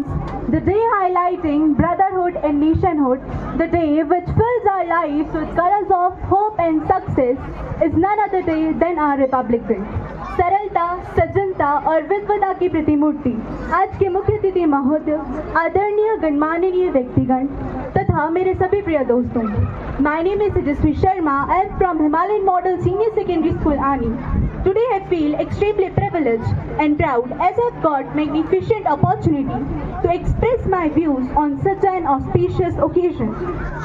comes, the day highlighting brotherhood and nationhood, the day which fills our lives with colors of hope and success, is none other day than our Republic Day. सरलता, सज्जनता और विद्वता की प्रतिमूर्ति आज के मुख्य अतिथि महोदय, आदरणीय गणमाननीय व्यक्तिगण तथा मेरे सभी प्रिय दोस्तों, My name is Tejasvi Sharma. I am from Himalayan Model Senior Secondary School, Ani. Today I feel extremely privileged and proud as I have got magnificent opportunity to express my views on such an auspicious occasion.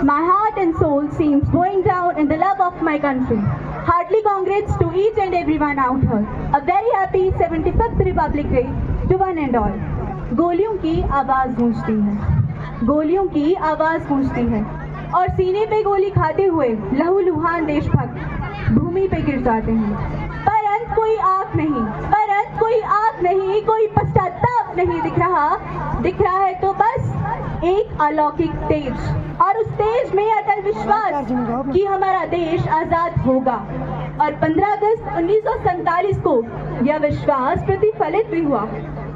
My heart and soul seems going down in the love of my country. Heartily congrats to each and everyone out here. A very happy 75th Republic Day to one and all. गोलियों की आवाज गूंजती है, गोलियों की आवाज गूंजती है और सीने पे गोली खाते हुए लहूलुहान देशभक्त भूमि पे गिर जाते हैं। परंतु कोई आंख नहीं, परंतु कोई आंख नहीं, कोई पश्चाताप नहीं दिख रहा है तो बस एक अलौकिक तेज, और उस तेज में अटल विश्वास कि हमारा देश आजाद होगा। और 15 अगस्त 1947 को यह विश्वास प्रतिफलित भी हुआ,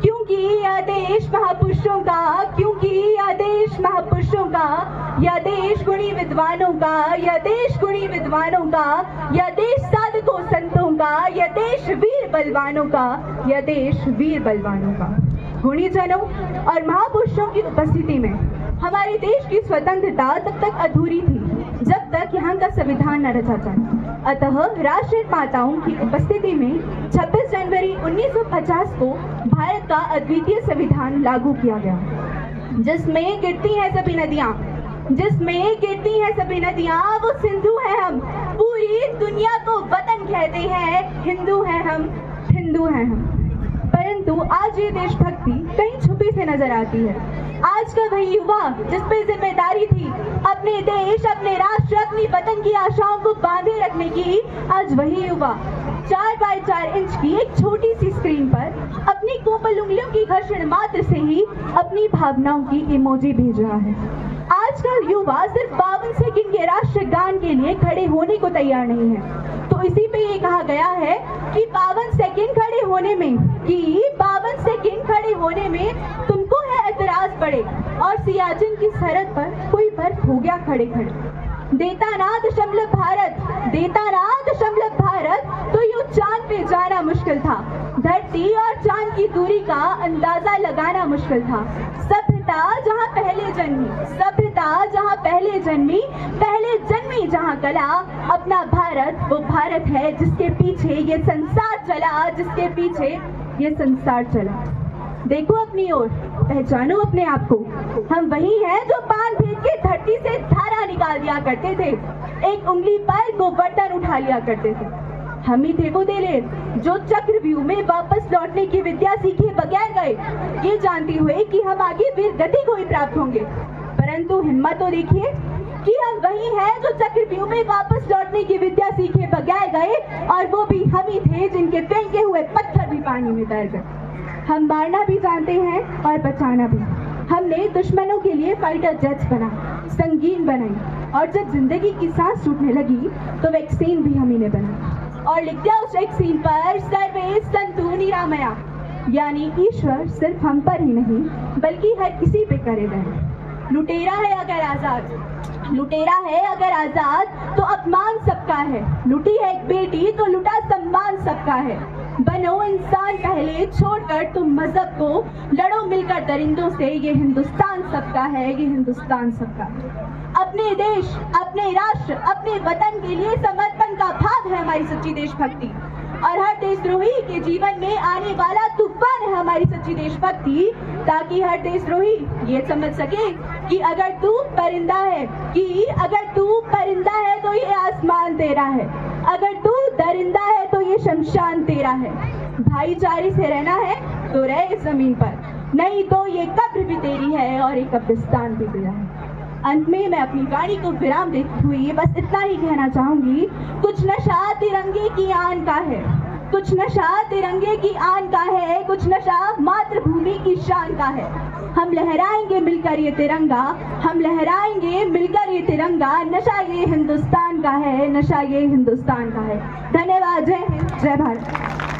क्योंकि यह देश महापुरुषों का, क्योंकि यह देश महापुरुषों का, यह देश गुणी विद्वानों का, यह देश गुणी विद्वानों का, यह देश साधकों संतों का, यह देश वीर बलवानों का, यह देश वीर बलवानों का। गुणीजनों और महापुरुषों की उपस्थिति में हमारे देश की स्वतंत्रता तब तक अधूरी थी जब तक यहाँ का संविधान न रचा जाए। अतः राष्ट्र माताओं की उपस्थिति में 26 जनवरी 1950 को भारत का अद्वितीय संविधान लागू किया गया, जिसमें गिरती हैं सभी नदियाँ, जिसमें गिरती हैं सभी नदियाँ, वो सिंधु है हम, पूरी दुनिया को वतन कहते हैं, हिंदू हैं हम, हिंदू हैं हम। परंतु आज ये देशभक्ति कहीं छुपी से नजर आती है। आज का वही युवा जिस पे जिम्मेदारी थी अपने देश, अपने राष्ट्र, अपनी वतन की आशाओं को बांधे रखने की, आज वही युवा 4 बाय 4 इंच की एक छोटी सी स्क्रीन पर अपनी कोमल उंगलियों की घर्षण मात्र से ही अपनी भावनाओं की इमोजी भेज रहा है। आज का युवा सिर्फ 52 सेकंड के राष्ट्रगान के लिए खड़े होने को तैयार नहीं है। तो इसी पे ये कहा गया है कि 52 सेकंड खड़े होने में, कि 52 सेकंड खड़े होने में तुमको है एतराज पड़े, और सियाचिन की सरहद पर कोई बर्फ हो गया खड़े खड़े। देता ना दशमलव भारत, देता ना दशमलव भारत, तो यूं चांद पे जाना मुश्किल था। धरती और चांद की दूरी का अंदाजा लगाना मुश्किल था। सभ्यता जहाँ पहले जन्मी, सभ्यता जहाँ पहले जन्मी, पहले जन्मी जहाँ कला, अपना भारत वो भारत है जिसके पीछे ये संसार चला, जिसके पीछे ये संसार चला। देखो अपनी ओर, पहचानो अपने आप को, हम वही हैं जो पान फेंक के धरती से धारा निकाल दिया करते थे, एक उंगली पर गोवर्धन उठा लिया करते थे। हम ही थे वो देलेर जो चक्रव्यूह में वापस लौटने की विद्या सीखे बगैर गए, ये जानते हुए कि हम आगे वीर गति को ही प्राप्त होंगे। परंतु हिम्मत तो देखिए कि हम वही हैं जो चक्रव्यूह में वापस लौटने की विद्या सीखे बगैर गए, और वो भी हम ही थे जिनके फेंके हुए पत्थर भी पानी में तैर गए। हम मारना भी जानते हैं और बचाना भी। हमने दुश्मनों के लिए फाइटर जेट्स बनाए, संगीन बनाई, और जब जिंदगी की सांस टूटने लगी तो वैक्सीन भी हम ही ने बनाई, और लिख दिया उस वैक्सीन पर सर्वे संतु निरामया, यानी ईश्वर सिर्फ हम पर ही नहीं बल्कि हर किसी पे करे रहे। लुटेरा है अगर आजाद, लुटेरा है अगर आजाद तो अपमान सबका है। लुटी है एक बेटी तो लुटा सम्मान सबका है। बनो इंसान पहले, छोड़कर तुम मजहब को, लड़ो मिलकर दरिंदों से, ये हिंदुस्तान सबका है, ये हिंदुस्तान सबका है। अपने देश, अपने राष्ट्र, अपने वतन के लिए समर्पण का भाव है हमारी सच्ची देशभक्ति, और हर देशद्रोही के जीवन में आने वाला तूफान है हमारी सच्ची देशभक्ति, ताकि हर देशद्रोही ये समझ सके कि अगर तू परिंदा है, कि अगर तू परिंदा है तो ये आसमान तेरा है, अगर तू दरिंदा है तो ये शमशान तेरा है। भाईचारे से रहना है तो रह इस जमीन पर, नहीं तो ये कब्र भी तेरी है और ये कब्रिस्तान भी तेरा है। अंत में मैं अपनी वाणी को विराम देती हुई बस इतना ही कहना चाहूंगी, कुछ नशा तिरंगे की आन का है, कुछ नशा तिरंगे की आन का है, कुछ नशा मातृभूमि की शान का है। हम लहराएंगे मिलकर ये तिरंगा, हम लहराएंगे मिलकर ये तिरंगा, नशा ये हिंदुस्तान का है, नशा ये हिंदुस्तान का है। धन्यवाद। जय हिंद, जय भारत।